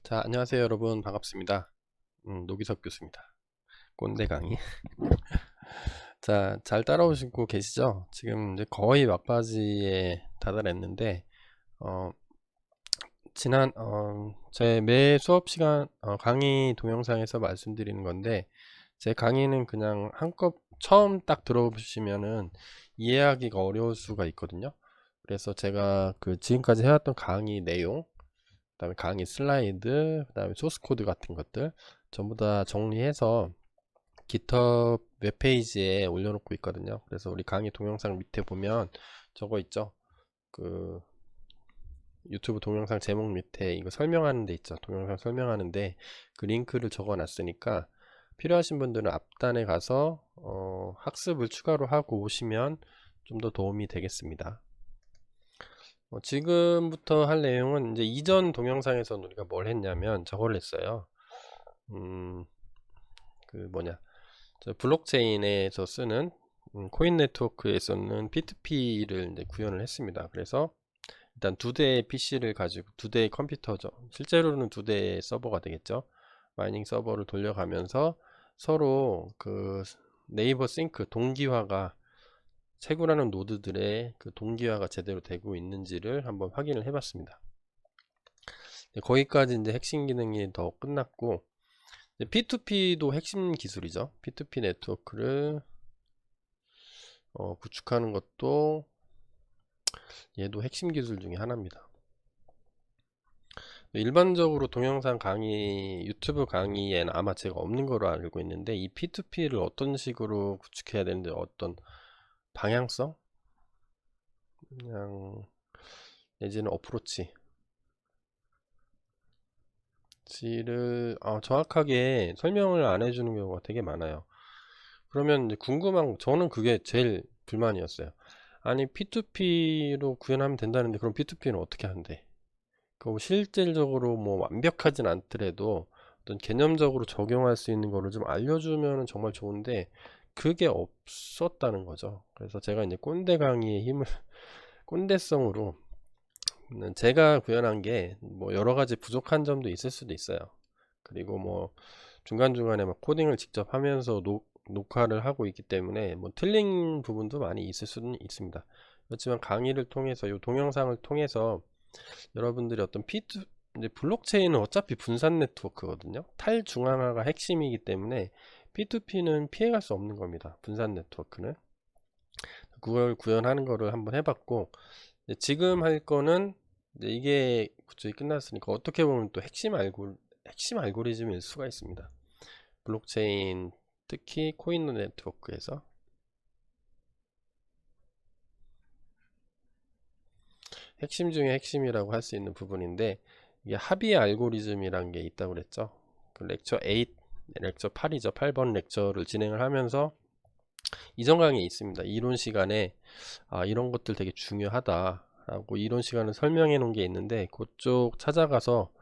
자, 안녕하세요 여러분, 반갑습니다. 노기석 교수입니다. 꼰대 강의. 자, 잘 따라오시고 계시죠? 지금 이제 거의 막바지에 다다랐는데 어, 제 매 수업 시간 강의 동영상에서 말씀드리는 건데, 제 강의는 그냥 처음 딱 들어보시면은 이해하기가 어려울 수가 있거든요. 그래서 제가 그 지금까지 해왔던 강의 내용, 그 다음에 강의 슬라이드, 그 다음에 소스 코드 같은 것들 전부 다 정리해서 GitHub 웹페이지에 올려놓고 있거든요. 그래서 우리 강의 동영상 밑에 보면 저거 있죠? 그 유튜브 동영상 제목 밑에 이거 설명하는 데 있죠? 동영상 설명하는데 그 링크를 적어 놨으니까 필요하신 분들은 앞단에 가서 학습을 추가로 하고 오시면 좀 더 도움이 되겠습니다. 지금부터 할 내용은 이제 이전 동영상에서 우리가 뭘 했냐면 저걸 했어요. 그 뭐냐, 저 블록체인에서 쓰는 코인 네트워크에서는 P2P를 이제 구현을 했습니다. 그래서 일단 두 대의 PC를 가지고, 두 대의 컴퓨터죠. 실제로는 두 대의 서버가 되겠죠. 마이닝 서버를 돌려가면서 서로 그 네이버 싱크 동기화가, 채굴하는 노드들의 그 동기화가 제대로 되고 있는지를 한번 확인을 해봤습니다. 거기까지 이제 핵심 기능이 더 끝났고, P2P도 핵심 기술이죠. P2P 네트워크를 구축하는 것도 얘도 핵심 기술 중에 하나입니다. 일반적으로 동영상 강의, 유튜브 강의에는 아마 제가 없는 거로 알고 있는데, 이 P2P를 어떤 식으로 구축해야 되는데, 어떤 방향성? 그냥 내지는 어프로치를 정확하게 설명을 안 해주는 경우가 되게 많아요. 그러면 이제 저는 그게 제일 불만이었어요. 아니, P2P로 구현하면 된다는데 그럼 P2P는 어떻게 하는데? 그 실질적으로 뭐 완벽하진 않더라도 어떤 개념적으로 적용할 수 있는 거를 좀 알려주면 정말 좋은데 그게 없었다는 거죠. 그래서 제가 이제 꼰대 강의의 힘을 꼰대성으로, 제가 구현한 게 뭐 여러 가지 부족한 점도 있을 수도 있어요. 그리고 뭐 중간중간에 막 코딩을 직접 하면서 녹화를 하고 있기 때문에 뭐 틀린 부분도 많이 있을 수는 있습니다. 그렇지만 강의를 통해서, 이 동영상을 통해서 여러분들이 이제 블록체인은 어차피 분산 네트워크거든요. 탈중앙화가 핵심이기 때문에 P2P는 피해갈 수 없는 겁니다. 분산 네트워크는. 그걸 구현하는 거를 한번 해봤고, 지금 할 거는 이제 이게 구축이 끝났으니까 어떻게 보면 또 핵심 알고리즘일 수가 있습니다. 블록체인, 특히 코인 네트워크에서 핵심 중에 핵심이라고 할 수 있는 부분인데, 이게 합의 알고리즘이란 게 있다고 그랬죠. 그 렉처 8, 렉처 8이죠. 8번 렉처를 진행을 하면서 이전 강의에 있습니다. 이론 시간에 이런 것들 되게 중요하다 라고 이론 시간을 설명해 놓은 게 있는데, 그쪽 찾아가서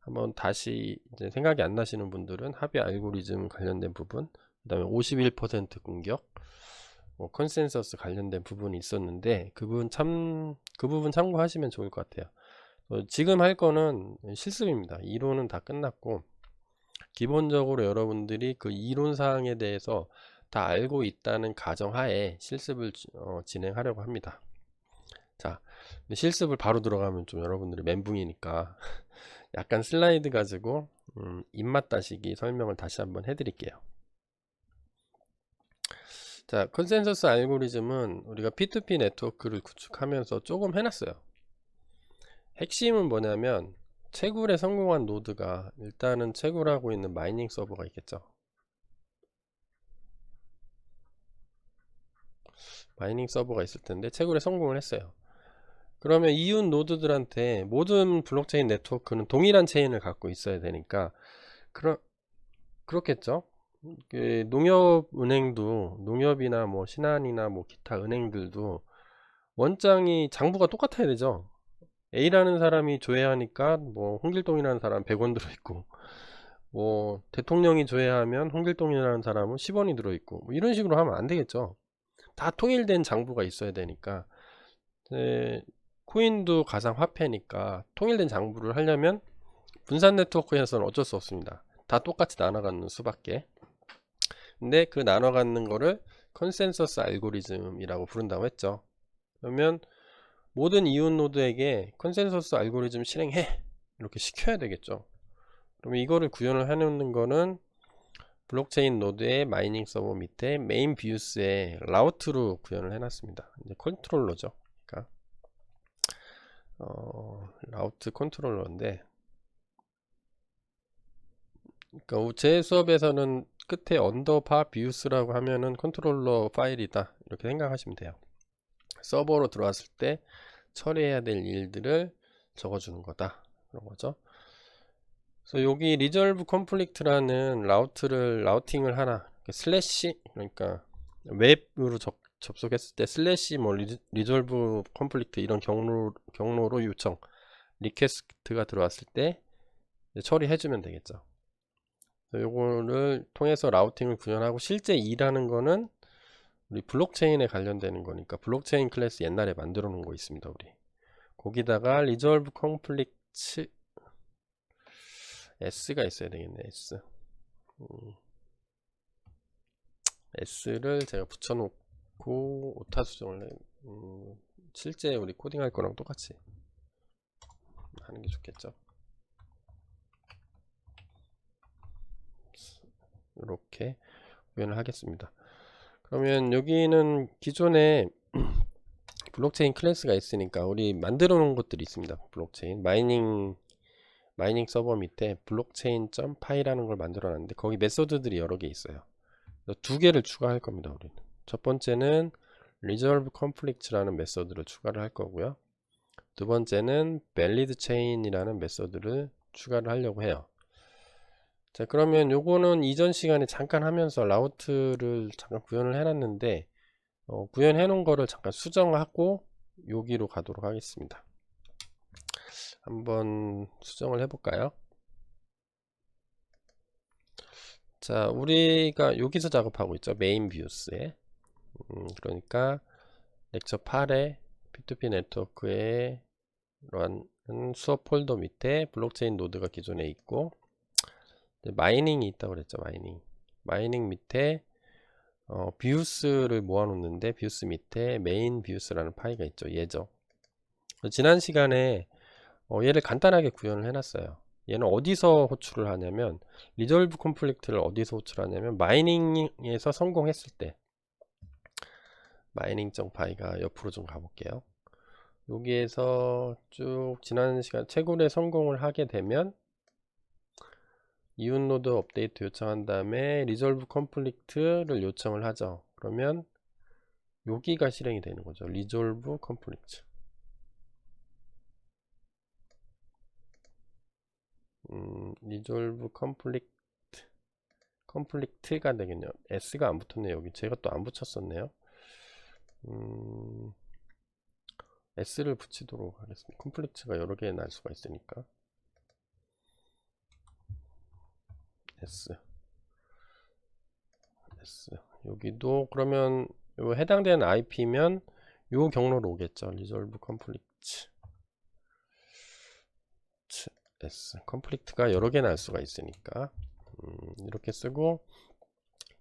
한번 다시, 이제 생각이 안 나시는 분들은 합의 알고리즘 관련된 부분, 그 다음에 51% 공격, 컨센서스 관련된 부분이 있었는데 그 부분 참고하시면 좋을 것 같아요. 지금 할 거는 실습입니다. 이론은 다 끝났고 기본적으로 여러분들이 그 이론 사항에 대해서 다 알고 있다는 가정하에 실습을 진행하려고 합니다. 자, 근데 실습을 바로 들어가면 좀 여러분들이 멘붕이니까 약간 슬라이드 가지고 입맛 다시기 설명을 다시 한번 해드릴게요. 자, 컨센서스 알고리즘은 우리가 P2P 네트워크를 구축하면서 조금 해놨어요. 핵심은 뭐냐면, 채굴에 성공한 노드가, 일단은 채굴하고 있는 마이닝 서버가 있겠죠. 마이닝 서버가 있을 텐데 채굴에 성공을 했어요. 그러면 이웃 노드들한테, 모든 블록체인 네트워크는 동일한 체인을 갖고 있어야 되니까 그렇겠죠. 농협이나 뭐 신한이나 뭐 기타 은행들도 원장이 장부가 똑같아야 되죠. A라는 사람이 조회하니까 뭐 홍길동이라는 사람 100원 들어있고, 뭐 대통령이 조회하면 홍길동이라는 사람은 10원이 들어있고, 뭐 이런 식으로 하면 안 되겠죠. 다 통일된 장부가 있어야 되니까. 코인도 가상화폐니까 통일된 장부를 하려면 분산 네트워크에서는 어쩔 수 없습니다. 다 똑같이 나눠 갖는 수밖에. 근데 그 나눠 갖는 거를 컨센서스 알고리즘이라고 부른다고 했죠. 그러면 모든 이웃 노드에게 컨센서스 알고리즘 실행해 이렇게 시켜야 되겠죠. 그러면 이거를 구현을 해놓는 거는 블록체인 노드의 마이닝 서버 밑에 메인 뷰스에 라우트로 구현을 해놨습니다. 이제 컨트롤러죠. 그러니까 라우트 컨트롤러인데, 그러니까 제 수업에서는 끝에 언더바 뷰스라고 하면은 컨트롤러 파일이다 이렇게 생각하시면 돼요. 서버로 들어왔을 때 처리해야 될 일들을 적어주는 거다 그런 거죠. 그래서 여기 리졸브 컴플릭트라는 라우팅을 하나 슬래시, 그러니까 웹으로 접속했을 때 슬래시 뭐 리졸브 컴플릭트 이런 경로로 요청 리퀘스트가 들어왔을 때 처리해주면 되겠죠. 요거를 통해서 라우팅을 구현하고, 실제 일하는 거는 우리 블록체인에 관련되는 거니까 블록체인 클래스 옛날에 만들어 놓은 거 있습니다. 우리 거기다가 리졸브 컴플릭트 S가 있어야 되겠네. S를 제가 붙여놓고 오타 수정을 실제 우리 코딩할 거랑 똑같이 하는 게 좋겠죠. 이렇게 구현을 하겠습니다. 그러면 여기는 기존에 블록체인 클래스가 있으니까 우리 만들어 놓은 것들이 있습니다. 블록체인 마이닝 서버 밑에 블록체인.py라는 걸 만들어 놨는데 거기 메소드들이 여러 개 있어요. 두 개를 추가할 겁니다. 우리는 첫 번째는 resolve conflict라는 메소드를 추가를 할 거고요. 두 번째는 valid chain이라는 메소드를 추가를 하려고 해요. 자, 그러면 요거는 이전 시간에 잠깐 하면서 라우트를 잠깐 구현을 해놨는데 구현해 놓은 거를 잠깐 수정하고 여기로 가도록 하겠습니다. 한번 수정을 해볼까요? 자, 우리가 여기서 작업하고 있죠. 메인 뷰스에. 그러니까 렉처 8에 P2P 네트워크에 이런 수업 폴더 밑에 블록체인 노드가 기존에 있고, 마이닝이 있다고 그랬죠. 마이닝 밑에 뷰스를 모아 놓는데 뷰스 밑에 메인 뷰스라는 파일가 있죠. 얘죠. 지난 시간에 얘를 간단하게 구현을 해놨어요. 얘는 어디서 호출을 하냐면, 리졸브 컴플릭트를 어디서 호출하냐면 마이닝에서 성공했을 때, 마이닝.py가 옆으로 좀 가볼게요. 여기에서 쭉 지난 시간 채굴에 성공을 하게 되면 이웃 노드 업데이트 요청한 다음에 리졸브 컴플릭트를 요청을 하죠. 그러면 여기가 실행이 되는 거죠. 리졸브 컴플릭트. 리졸브 컴플릭트가 되겠네요. S가 안 붙었네요. 여기 제가 또 안 붙였었네요. S를 붙이도록 하겠습니다. 컴플릭트가 여러 개 날 수가 있으니까. S. 여기도 그러면 요 해당되는 IP면 요 경로로 오겠죠. 리졸브 컴플릭트 S. 컴플릭트가 여러 개 날 수가 있으니까 이렇게 쓰고,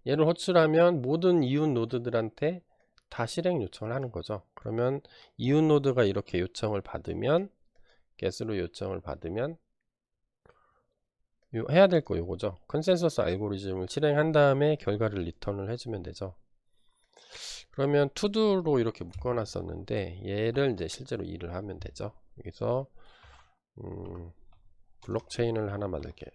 얘를 호출하면 모든 이웃 노드들한테 다 실행 요청을 하는 거죠. 그러면 이웃 노드가 이렇게 요청을 받으면, get으로 요청을 받으면 해야 될 거 요거죠. 컨센서스 알고리즘을 실행한 다음에 결과를 리턴을 해주면 되죠. 그러면 투두로 이렇게 묶어 놨었는데 얘를 이제 실제로 일을 하면 되죠. 여기서 블록체인을 하나 만들게요.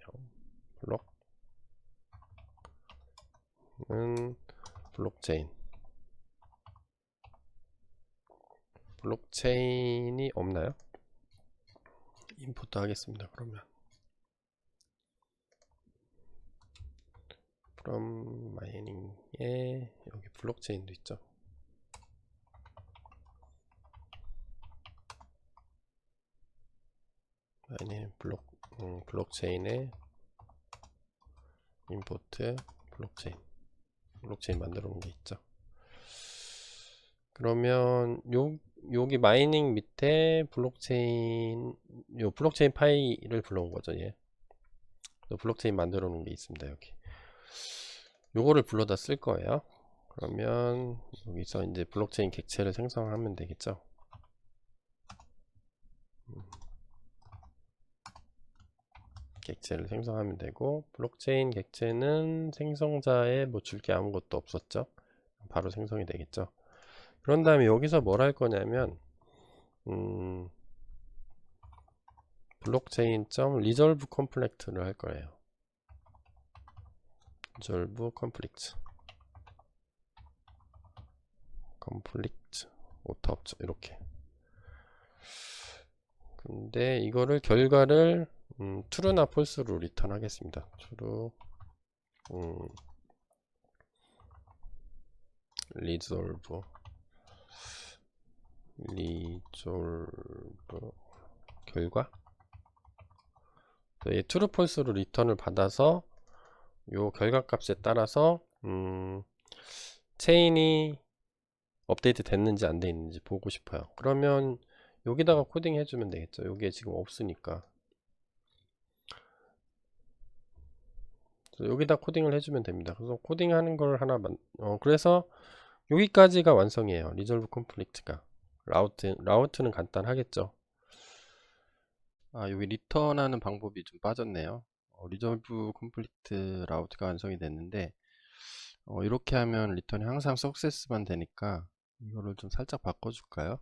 블록체인이 없나요? 임포트 하겠습니다. 그러면 from 마이닝에 여기 블록체인도 있죠. 마이닝 블록체인에 임포트 블록체인 만들어 놓은 게 있죠. 그러면 여기 마이닝 밑에 블록체인 파일을 불러온 거죠. 얘 블록체인 만들어 놓은 게 있습니다. 여기 요거를 불러다 쓸 거예요. 그러면 여기서 이제 블록체인 객체를 생성하면 되겠죠. 객체를 생성하면 되고, 블록체인 객체는 생성자에 뭐 줄 게 아무것도 없었죠. 바로 생성이 되겠죠. 그런 다음에 여기서 뭘 할 거냐면 블록체인.resolve conflict를 할 거예요. resolve conflict 오타 없죠. 이렇게. 근데 이거를 결과를 true나 false로 리턴 하겠습니다. true resolve 결과 이 true false로 리턴을 받아서 요 결과값에 따라서 체인이 업데이트 됐는지 안 돼 있는지 보고 싶어요. 그러면 여기다가 코딩 해주면 되겠죠. 여기에 지금 없으니까 여기다 코딩을 해주면 됩니다. 그래서 코딩하는 걸 하나 그래서 여기까지가 완성이에요. 리졸브 컴플리트가 라우트는 간단하겠죠. 여기 리턴하는 방법이 좀 빠졌네요. 리졸브 컴플리트 라우트가 완성이 됐는데 이렇게 하면 리턴이 항상 석세스만 되니까 이거를 좀 살짝 바꿔줄까요?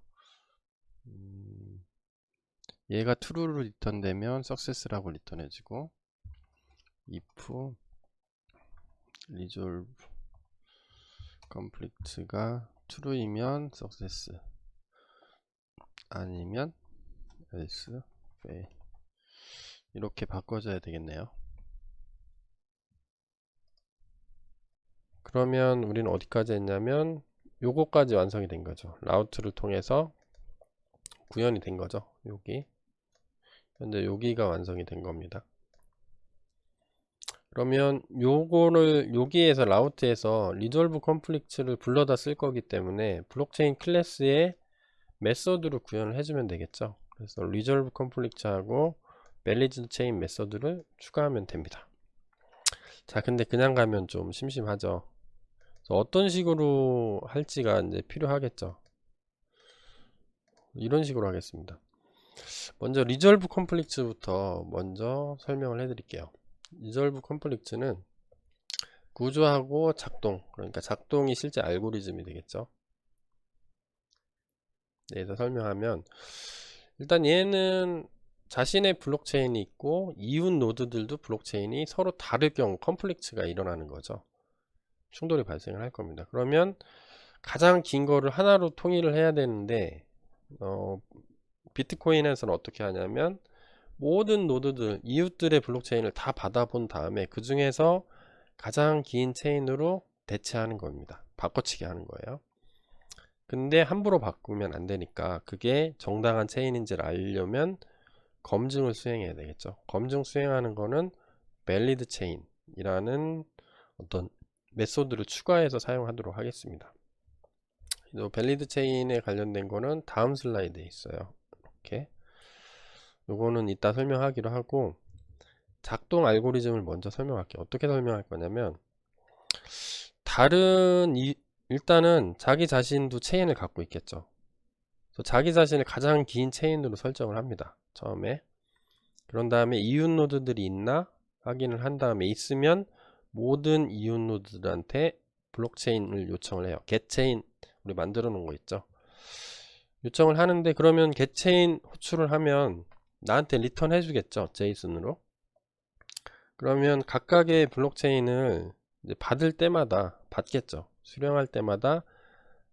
얘가 true로 리턴되면 success라고 리턴해주고 if resolve complete가 true이면 success 아니면 else fail 이렇게 바꿔줘야 되겠네요. 그러면 우리는 어디까지 했냐면 요거까지 완성이 된 거죠. 라우트를 통해서 구현이 된 거죠. 여기 현재 여기가 완성이 된 겁니다. 그러면 요거를 여기에서 라우트에서 리졸브 컴플릭트를 불러다 쓸 거기 때문에 블록체인 클래스의 메소드로 구현을 해주면 되겠죠. 그래서 리졸브 컴플릭트하고 밸리드 체인 메소드를 추가하면 됩니다. 자, 근데 그냥 가면 좀 심심하죠. 그래서 어떤 식으로 할지가 이제 필요하겠죠. 이런 식으로 하겠습니다. 먼저 리졸브 컴플릭트부터 먼저 설명을 해드릴게요. 리졸브 컴플릭트는 구조하고 작동, 그러니까 작동이 실제 알고리즘이 되겠죠. 여기서 설명하면 일단 얘는 자신의 블록체인이 있고 이웃 노드들도 블록체인이 서로 다를 경우 컴플릭트가 일어나는 거죠. 충돌이 발생을 할 겁니다. 그러면 가장 긴 거를 하나로 통일을 해야 되는데 비트코인에서는 어떻게 하냐면 모든 노드들, 이웃들의 블록체인을 다 받아본 다음에 그 중에서 가장 긴 체인으로 대체하는 겁니다. 바꿔치기 하는 거예요. 근데 함부로 바꾸면 안 되니까 그게 정당한 체인인지를 알려면 검증을 수행해야 되겠죠. 검증 수행하는 거는 밸리드 체인이라는 어떤 메소드를 추가해서 사용하도록 하겠습니다. 밸리드 체인에 관련된 거는 다음 슬라이드에 있어요. 이렇게 요거는 이따 설명하기로 하고 작동 알고리즘을 먼저 설명할게요. 어떻게 설명할 거냐면 일단은 자기 자신도 체인을 갖고 있겠죠. 그래서 자기 자신을 가장 긴 체인으로 설정을 합니다. 처음에. 그런 다음에 이웃 노드들이 있나 확인을 한 다음에 있으면 모든 이웃 노드들한테 블록체인을 요청을 해요. getChain 우리 만들어 놓은 거 있죠. 요청을 하는데 그러면 getChain 호출을 하면 나한테 리턴 해주겠죠. JSON으로. 그러면 각각의 블록체인을 이제 받을 때마다 받겠죠. 수령할 때마다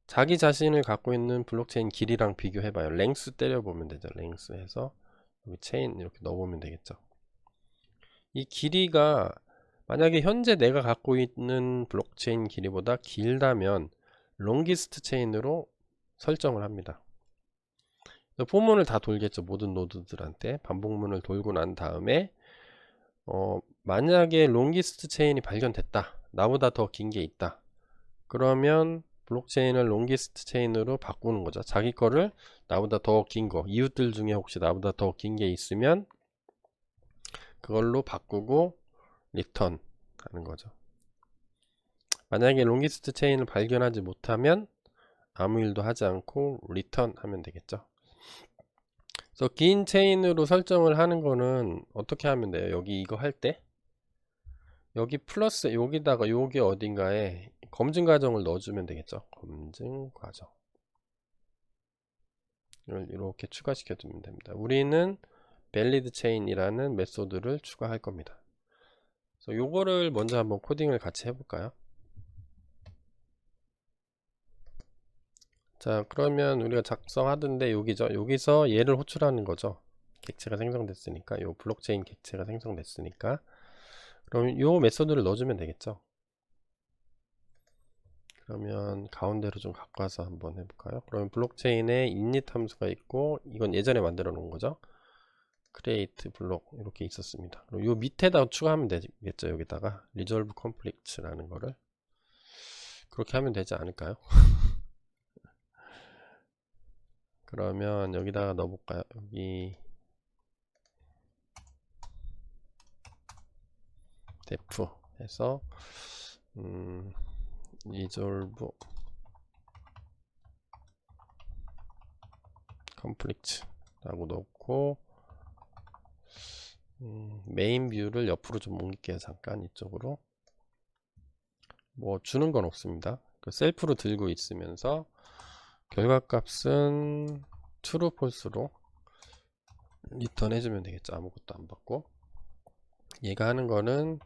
자기 자신을 갖고 있는 블록체인 길이랑 비교해봐요. 랭스 때려보면 되죠. 랭스 해서 여기 체인 이렇게 넣어보면 되겠죠. 이 길이가 만약에 현재 내가 갖고 있는 블록체인 길이보다 길다면 롱기스트 체인으로 설정을 합니다. 포문을 다 돌겠죠. 모든 노드들한테 반복문을 돌고 난 다음에 만약에 롱기스트 체인이 발견됐다. 나보다 더 긴 게 있다. 그러면 블록체인을 롱기스트 체인으로 바꾸는 거죠. 자기 거를 나보다 더 긴 거, 이웃들 중에 혹시 나보다 더 긴 게 있으면 그걸로 바꾸고 리턴 하는 거죠. 만약에 롱기스트 체인을 발견하지 못하면 아무 일도 하지 않고 리턴 하면 되겠죠. 그래서 긴 체인으로 설정을 하는 거는 어떻게 하면 돼요? 여기 이거 할 때 여기 플러스 여기다가 여기 어딘가에 검증 과정을 넣어주면 되겠죠. 검증 과정 이걸 이렇게 추가시켜 주면 됩니다. 우리는 valid chain이라는 메소드를 추가할 겁니다. 그래서 요거를 먼저 한번 코딩을 같이 해볼까요? 자, 그러면 우리가 작성하던데 여기죠. 여기서 얘를 호출하는 거죠. 객체가 생성됐으니까, 요 블록체인 객체가 생성됐으니까. 그럼 요 메소드를 넣어주면 되겠죠. 그러면 가운데로 좀 갖고 와서 한번 해볼까요? 그러면 블록체인에 init 함수가 있고, 이건 예전에 만들어 놓은 거죠. create 블록 이렇게 있었습니다. 그리고 요 밑에다 추가하면 되겠죠. 여기다가 resolve conflict라는 거를 그렇게 하면 되지 않을까요? 그러면 여기다가 넣어볼까요? 여기 def 해서 resolve conflict 라고 넣고 메인 뷰를 옆으로 좀 옮길게요. 잠깐 이쪽으로. 뭐 주는 건 없습니다. 그 셀프로 들고 있으면서 결과값은 true, false로 리턴 해주면 되겠죠. 아무것도 안 받고. 얘가 하는 거는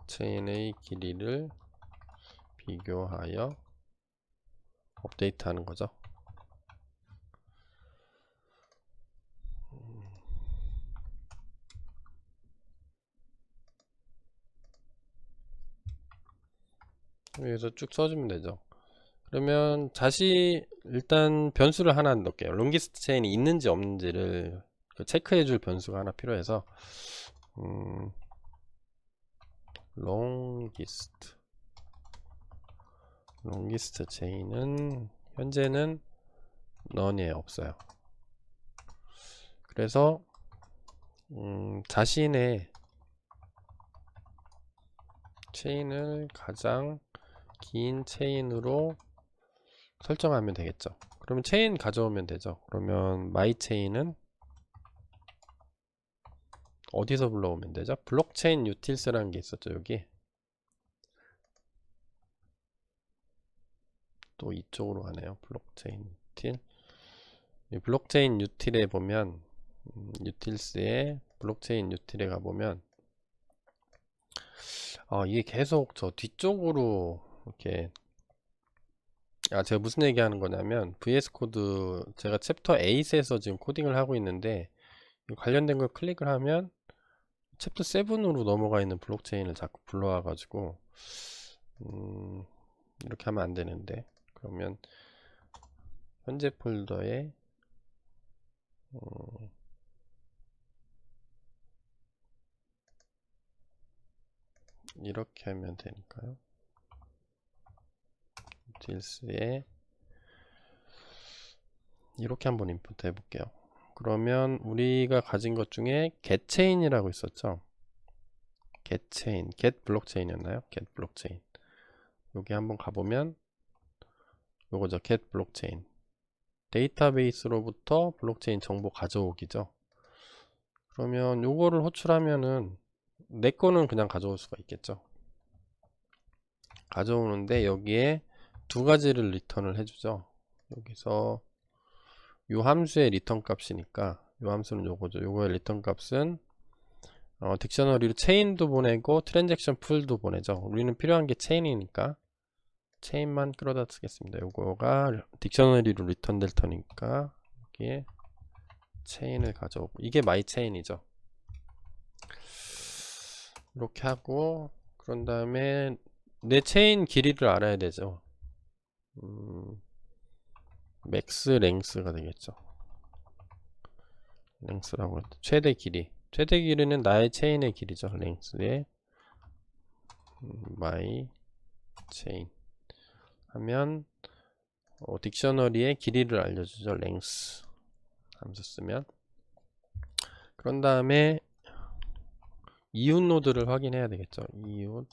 체인의 길이를 비교하여 업데이트 하는 거죠. 여기서 쭉 써주면 되죠. 그러면 다시 일단 변수를 하나 넣을게요. 롱기스트 체인이 있는지 없는지를 체크해 줄 변수가 하나 필요해서 롱기스트 체인은 현재는 none이에요. 없어요. 그래서 자신의 체인을 가장 긴 체인으로 설정하면 되겠죠. 그러면 체인 가져오면 되죠. 그러면 my 체인은 어디서 불러오면 되죠? 블록체인 유틸스라는 게 있었죠. 여기 또 이쪽으로 가네요. 블록체인 유틸. 이 블록체인 유틸에 보면 유틸스에 블록체인 유틸에 가보면 이게 계속 저 뒤쪽으로 이렇게 제가 무슨 얘기하는 거냐면 VS 코드 제가 챕터 8에서 지금 코딩을 하고 있는데 관련된 걸 클릭을 하면 챕터 7으로 넘어가 있는 블록체인을 자꾸 불러와 가지고 이렇게 하면 안 되는데, 그러면 현재 폴더에 이렇게 하면 되니까요. 딜스에 이렇게 한번 인풋 해볼게요. 그러면 우리가 가진 것 중에 getChain이라고 있었죠. getChain, get 블록체인이었나요? get 블록체인. 여기 한번 가보면 요거죠. get 블록체인. 데이터베이스로부터 블록체인 정보 가져오기죠. 그러면 요거를 호출하면은 내 거는 그냥 가져올 수가 있겠죠. 가져오는데 여기에 두 가지를 리턴을 해주죠. 여기서 요 함수의 리턴 값이니까 요 함수는 요거죠. 요거의 리턴 값은 딕셔너리로 체인도 보내고 트랜잭션 풀도 보내죠. 우리는 필요한 게 체인이니까 체인만 끌어다 쓰겠습니다. 요거가 딕셔너리로 리턴 될 터니까 여기에 체인을 가져오고, 이게 마이 체인이죠. 이렇게 하고, 그런 다음에 내 체인 길이를 알아야 되죠. 맥스 랭스가 되겠죠. 랭스라고 해도 최대 길이는 나의 체인의 길이죠. 랭스의 마이 체인 하면 딕셔너리의 길이를 알려주죠. 랭스 함수 쓰면. 그런 다음에 이웃 노드를 확인해야 되겠죠. 이웃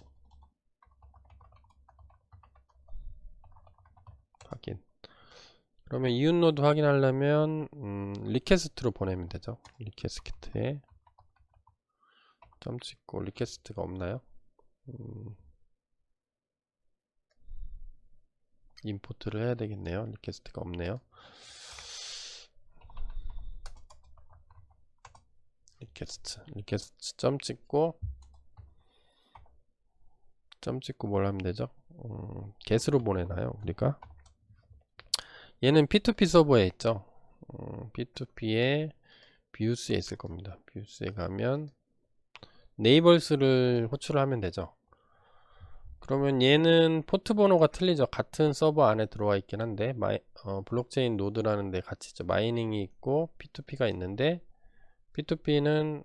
확인. 그러면 이웃 노드 확인하려면 리퀘스트로 보내면 되죠. 리퀘스트에 점 찍고 리퀘스트가 없나요? 임포트를 해야 되겠네요. 리퀘스트가 없네요. 리퀘스트 점 찍고 뭘 하면 되죠? get으로 보내나요? 우리가 얘는 P2P 서버에 있죠. P2P에 뷰스에 있을 겁니다. 뷰스에 가면 네이버스를 호출하면 되죠. 그러면 얘는 포트 번호가 틀리죠. 같은 서버 안에 들어와 있긴 한데 블록체인 노드라는 데 같이 있죠. 마이닝이 있고 P2P가 있는데 P2P는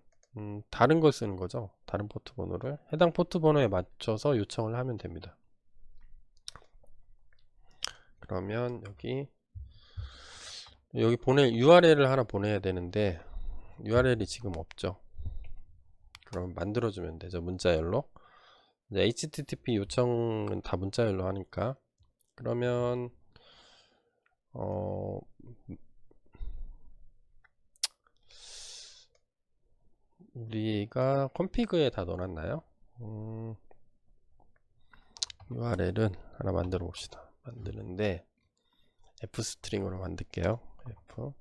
다른 걸 쓰는 거죠. 다른 포트 번호를 해당 포트 번호에 맞춰서 요청을 하면 됩니다. 그러면 여기 보낼 URL을 하나 보내야 되는데 URL이 지금 없죠. 그럼 만들어주면 되죠. 문자열로. 이제 HTTP 요청은 다 문자열로 하니까 그러면 우리가 컴피그에 다 넣어놨나요? URL은 하나 만들어 봅시다. 만드는데 F 스트링으로 만들게요. F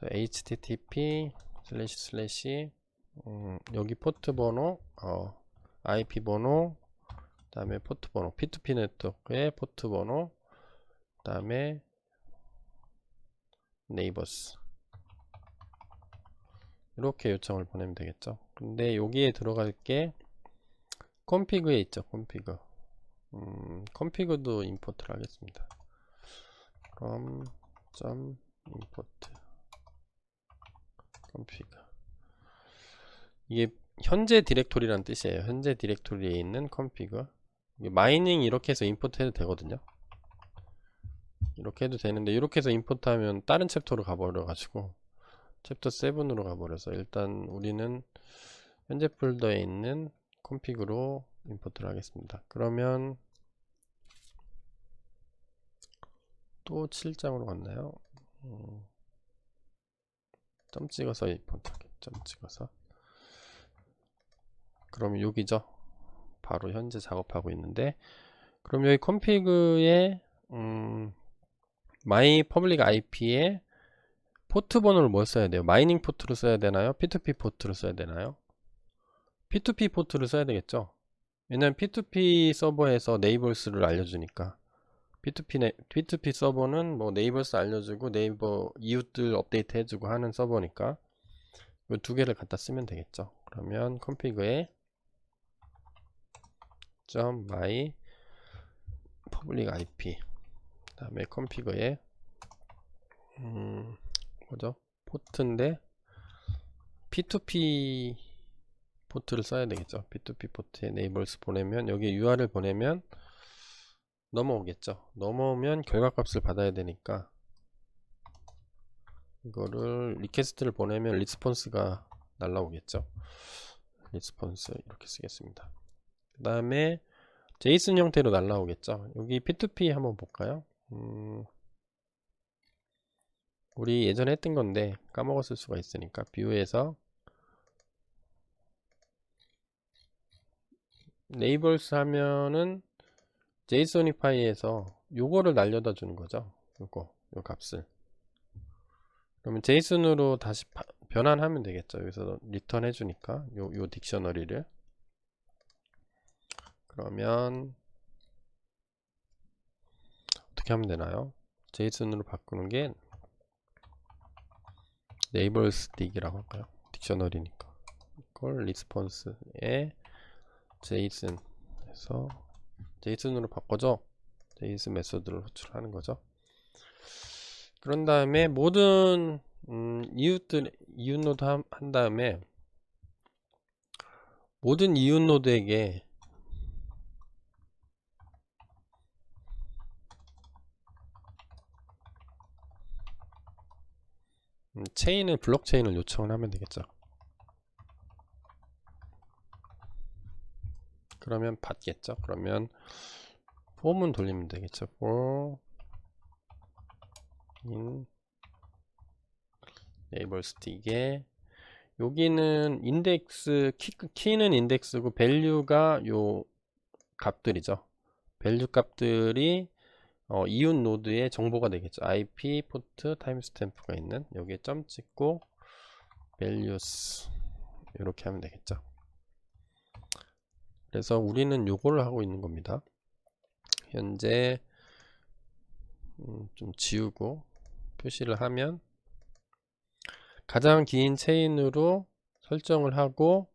http 여기 포트 번호 IP 번호 그 다음에 포트 번호 P2P 네트워크의 포트 번호 그 다음에 네이버스 이렇게 요청을 보내면 되겠죠. 근데 여기에 들어갈 게 컴피그에 있죠. 컴피그도 임포트를 하겠습니다. 그럼 import config 이게 현재 디렉토리란 뜻이에요. 현재 디렉토리에 있는 config 마이닝 이렇게 해서 임포트 해도 되거든요. 이렇게 해도 되는데 이렇게 해서 임포트 하면 다른 챕터로 가버려 가지고 챕터 7으로 가버려서 일단 우리는 현재 폴더에 있는 config로 임포트를 하겠습니다. 그러면 또 7장으로 갔나요? 점 찍어서 임포트 하겠죠. 점 찍어서 그럼 여기죠. 바로 현재 작업하고 있는데 그럼 여기 config에 my public IP에 포트 번호를 뭘 써야 돼요? 마이닝 포트로 써야 되나요? P2P 포트로 써야 되나요? P2P 포트를 써야 되겠죠. 왜냐면 P2P 서버에서 네이버스를 알려주니까 P2P 서버는 뭐 네이버스 알려주고 네이버 이웃들 업데이트 해주고 하는 서버니까 이 두 개를 갖다 쓰면 되겠죠. 그러면 config에 .my public IP 그 다음에 config에 뭐죠? 포트인데 P2P 포트를 써야 되겠죠. P2P 포트에 네이버스 보내면 여기 URL 보내면 넘어오겠죠. 넘어오면 결과값을 받아야 되니까 이거를 리퀘스트를 보내면 리스폰스가 날라오겠죠. 리스폰스 이렇게 쓰겠습니다. 그 다음에 제이슨 형태로 날라오겠죠. 여기 P2P 한번 볼까요? 우리 예전에 했던 건데 까먹었을 수가 있으니까 뷰에서 네이버스 하면은 JSONify에서 요거를 날려다 주는 거죠. 요 값을. 그러면 제이슨으로 다시 변환하면 되겠죠. 여기서 리턴 해주니까 요 딕셔너리를. 그러면 어떻게 하면 되나요? 제이슨으로 바꾸는 게 네이버스 딕이라고 할까요? 딕셔너리니까. 이걸 리스폰스에 제이슨 해서 제이슨으로 바꿔줘. 제이슨 메소드를 호출하는 거죠. 그런 다음에 모든 이웃 노드 한 다음에 모든 이웃 노드에게 블록체인을 요청을 하면 되겠죠. 그러면 받겠죠. 그러면 form은 돌리면 되겠죠. for in 네이버 스틱에 여기는 인덱스 키는 인덱스고 밸류가 요 값들이죠. 밸류 값들이 이웃 노드의 정보가 되겠죠. IP, 포트, 타임스탬프가 있는 여기에 점 찍고 values 이렇게 하면 되겠죠. 그래서 우리는 요거를 하고 있는 겁니다. 현재 좀 지우고 표시를 하면 가장 긴 체인으로 설정을 하고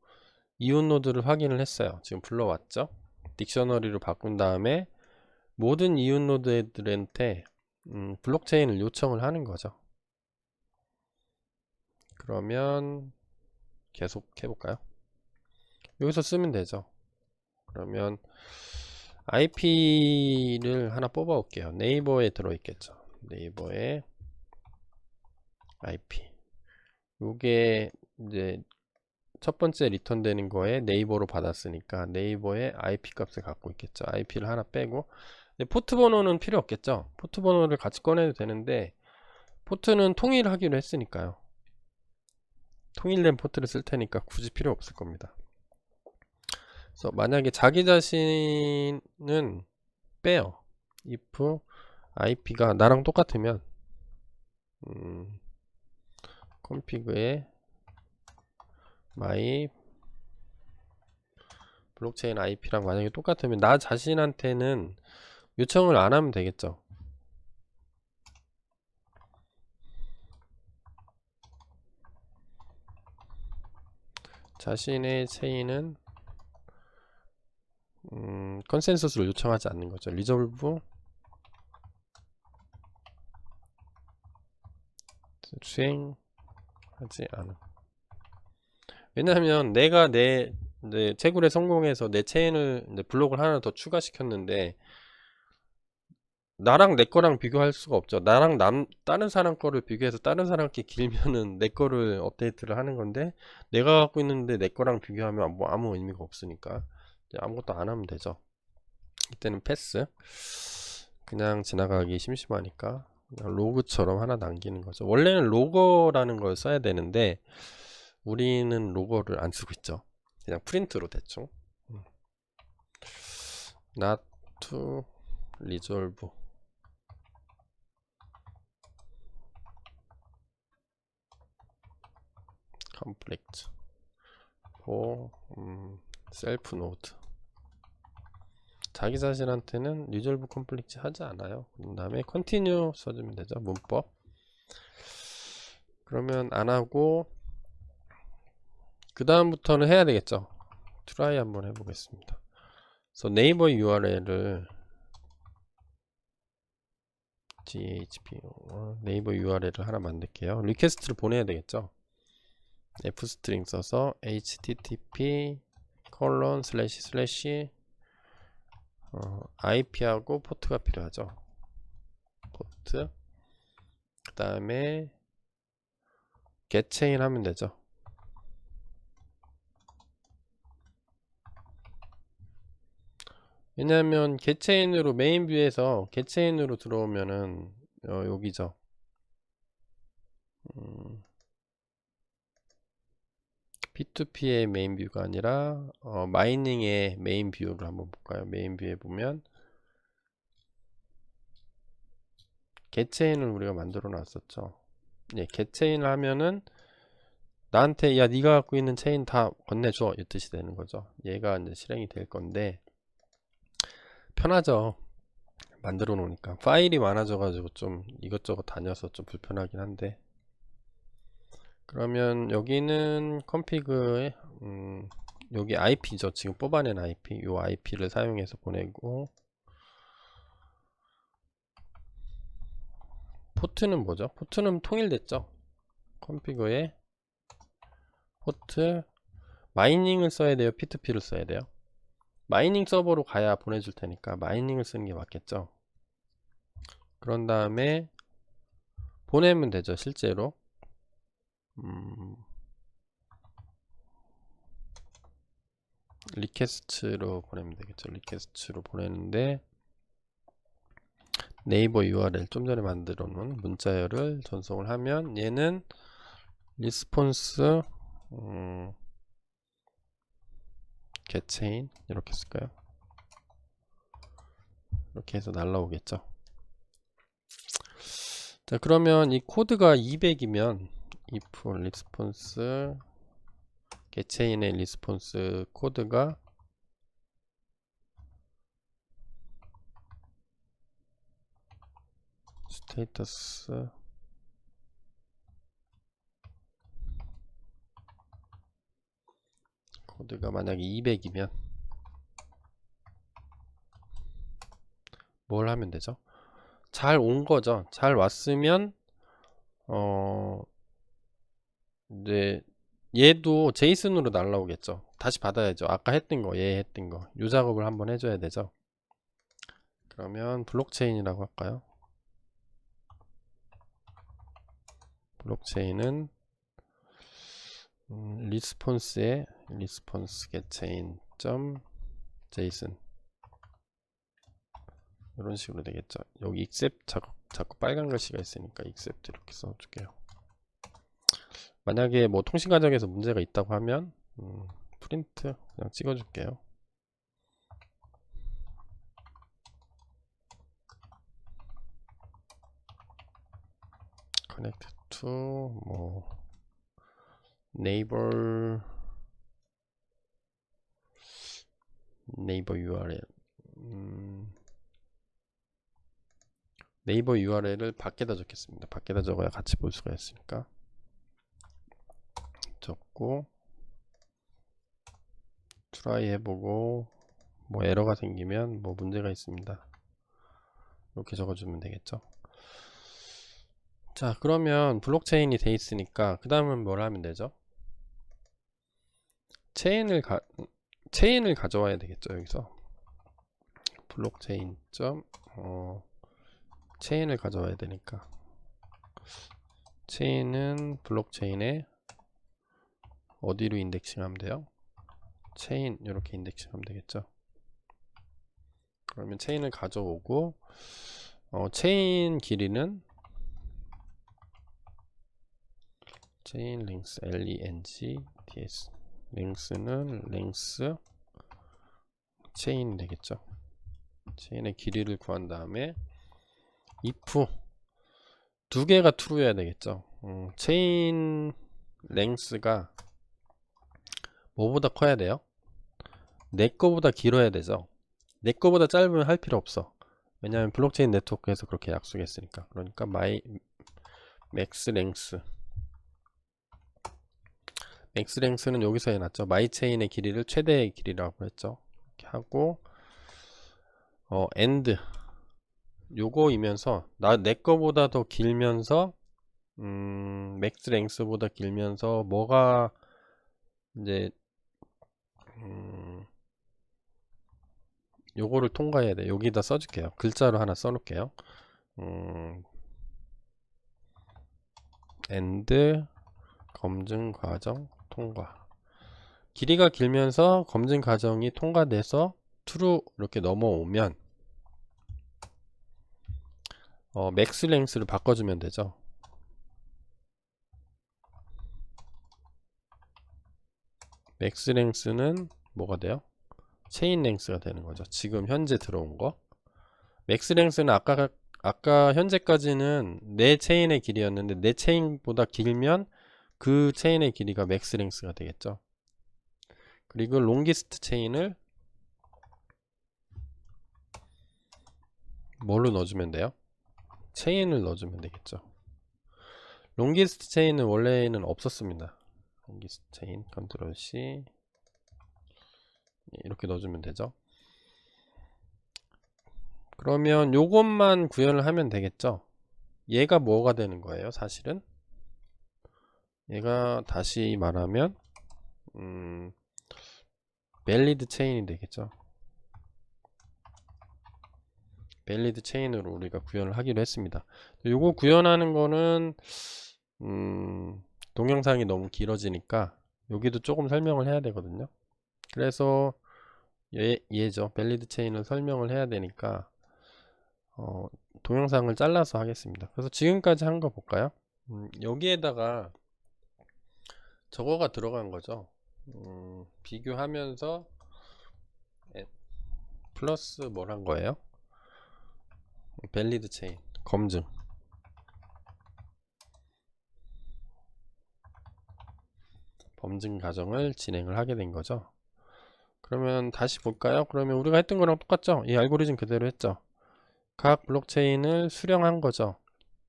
이웃 노드를 확인을 했어요. 지금 불러왔죠. 딕셔너리로 바꾼 다음에 모든 이웃 노드들한테 블록체인을 요청을 하는 거죠. 그러면 계속 해볼까요? 여기서 쓰면 되죠. 그러면 IP를 하나 뽑아 올게요. 네이버에 들어있겠죠. 네이버에 IP. 요게 이제 첫 번째 리턴 되는 거에 네이버로 받았으니까 네이버의 IP 값을 갖고 있겠죠. IP를 하나 빼고 포트 번호는 필요 없겠죠. 포트 번호를 같이 꺼내도 되는데 포트는 통일하기로 했으니까요. 통일된 포트를 쓸 테니까 굳이 필요 없을 겁니다. 그래서 만약에 자기 자신은 빼요. if IP가 나랑 똑같으면 config에 my 블록체인 IP랑 만약에 똑같으면 나 자신한테는 요청을 안 하면 되겠죠. 자신의 체인은 컨센서스를 요청하지 않는 거죠. 리졸브 수행하지 않음. 왜냐하면 내가 내 채굴에 성공해서 내 체인을 블록을 하나 더 추가시켰는데 나랑 내 거랑 비교할 수가 없죠. 나랑 다른 사람 거를 비교해서 다른 사람 게 길면은 내 거를 업데이트를 하는 건데 내가 갖고 있는데 내 거랑 비교하면 뭐 아무 의미가 없으니까 아무것도 안 하면 되죠. 이때는 패스. 그냥 지나가기 심심하니까 그냥 로그처럼 하나 남기는 거죠. 원래는 로거라는 걸 써야 되는데 우리는 로거를 안 쓰고 있죠. 그냥 프린트로 대충 not to resolve conflict for self node. 자기 자신한테는 resolve conflict 하지 않아요. 그 다음에 continue 써주면 되죠. 문법. 그러면 안 하고 그 다음부터는 해야 되겠죠. try 한번 해보겠습니다. 그래서 네이버 URL을 GHP 네이버 URL을 하나 만들게요. 리퀘스트를 보내야 되겠죠. fstring 써서 http IP하고 포트가 필요하죠. 포트 그 다음에 getchain 하면 되죠. 왜냐하면 getchain으로 메인 뷰에서 getchain으로 들어오면은 여기죠. P2P의 메인 뷰가 아니라 마이닝의 메인 뷰를 한번 볼까요? 메인 뷰에 보면 getchain을 우리가 만들어 놨었죠. 예, getchain을 하면은 나한테 야 네가 갖고 있는 체인 다 건네줘 이 뜻이 되는 거죠. 얘가 이제 실행이 될 건데 편하죠. 만들어 놓으니까 파일이 많아져 가지고 좀 이것저것 다녀서 좀 불편하긴 한데 그러면 여기는 config에 여기 IP죠. 지금 뽑아낸 IP 요 IP를 사용해서 보내고 포트는 뭐죠? 포트는 통일됐죠. config에 포트 마이닝을 써야 돼요? P2P를 써야 돼요? 마이닝 서버로 가야 보내줄 테니까 마이닝을 쓰는 게 맞겠죠. 그런 다음에 보내면 되죠. 실제로 리퀘스트로 보내면 되겠죠. 리퀘스트로 보내는데 네이버 URL 좀 전에 만들어 놓은 문자열을 전송을 하면 얘는 리스폰스 getChain 이렇게 쓸까요? 이렇게 해서 날라오겠죠. 자, 그러면 이 코드가 200이면 if response getChain의 리스폰스 코드가 스테이터스 코드가 만약에 200이면 뭘 하면 되죠? 잘 온 거죠. 잘 왔으면 이제 얘도 제이슨으로 날라오겠죠. 다시 받아야죠. 아까 했던 거, 얘 했던 거. 요 작업을 한번 해줘야 되죠. 그러면 블록체인이라고 할까요? 블록체인은 리스폰스에 리스폰스 getChain .json 이런 식으로 되겠죠. 여기 accept 자꾸 빨간 글씨가 있으니까 accept 이렇게 써줄게요. 만약에 뭐 통신 과정에서 문제가 있다고 하면 프린트 그냥 찍어줄게요. connect to 뭐 네이버 URL 네이버 URL을 밖에다 적겠습니다. 밖에다 적어야 같이 볼 수가 있으니까 적고 트라이 해보고 뭐 에러가 생기면 뭐 문제가 있습니다. 이렇게 적어주면 되겠죠. 자, 그러면 블록체인이 돼 있으니까 그 다음은 뭘 하면 되죠? 체인을 가져와야 되겠죠. 여기서 블록체인 체인을 가져와야 되니까 체인은 블록체인에 어디로 인덱싱하면 돼요? 체인 이렇게 인덱싱하면 되겠죠. 그러면 체인을 가져오고 체인 길이는 체인 랭스 lengths 랭스는 랭스 체인 되겠죠. 체인의 길이를 구한 다음에 if 두 개가 true여야 되겠죠. 체인 랭스가 뭐보다 커야 돼요? 내 거보다 길어야 되죠. 내 거보다 짧으면 할 필요 없어. 왜냐하면 블록체인 네트워크에서 그렇게 약속했으니까. 그러니까 max 랭스는 여기서 해놨죠. 마이 체인의 길이를 최대의 길이라고 했죠. 이렇게 하고 end 요거이면서 내 거보다 더 길면서 맥스 랭스보다 길면서 뭐가 이제 요거를 통과해야 돼. 여기다 써줄게요. 글자로 하나 써놓을게요. end 검증 과정 통과. 길이가 길면서 검증 과정이 통과돼서 true 이렇게 넘어오면 맥스 랭스를 바꿔주면 되죠. 맥스 랭스는 뭐가 돼요? 체인 랭스가 되는 거죠. 지금 현재 들어온 거. 맥스 랭스는 아까 현재까지는 내 체인의 길이였는데 내 체인보다 길면 그 체인의 길이가 맥스 랭스가 되겠죠. 그리고 롱기스트 체인을 뭘로 넣어주면 돼요? 체인을 넣어주면 되겠죠. 롱기스트 체인은 원래는 없었습니다. 롱기스트 체인 컨트롤 C 이렇게 넣어주면 되죠. 그러면 요것만 구현을 하면 되겠죠. 얘가 뭐가 되는 거예요? 사실은 얘가 다시 말하면 밸리드 체인이 되겠죠. 밸리드 체인으로 우리가 구현을 하기로 했습니다. 요거 구현하는 거는 동영상이 너무 길어지니까 여기도 조금 설명을 해야 되거든요. 그래서 얘죠. 밸리드 체인을 설명을 해야 되니까 동영상을 잘라서 하겠습니다. 그래서 지금까지 한 거 볼까요? 여기에다가 저거가 들어간 거죠. 비교하면서 플러스 뭘 한 거예요? 밸리드 체인 검증. 검증 과정을 진행을 하게 된 거죠. 그러면 다시 볼까요? 그러면 우리가 했던 거랑 똑같죠? 이 알고리즘 그대로 했죠. 각 블록체인을 수령한 거죠.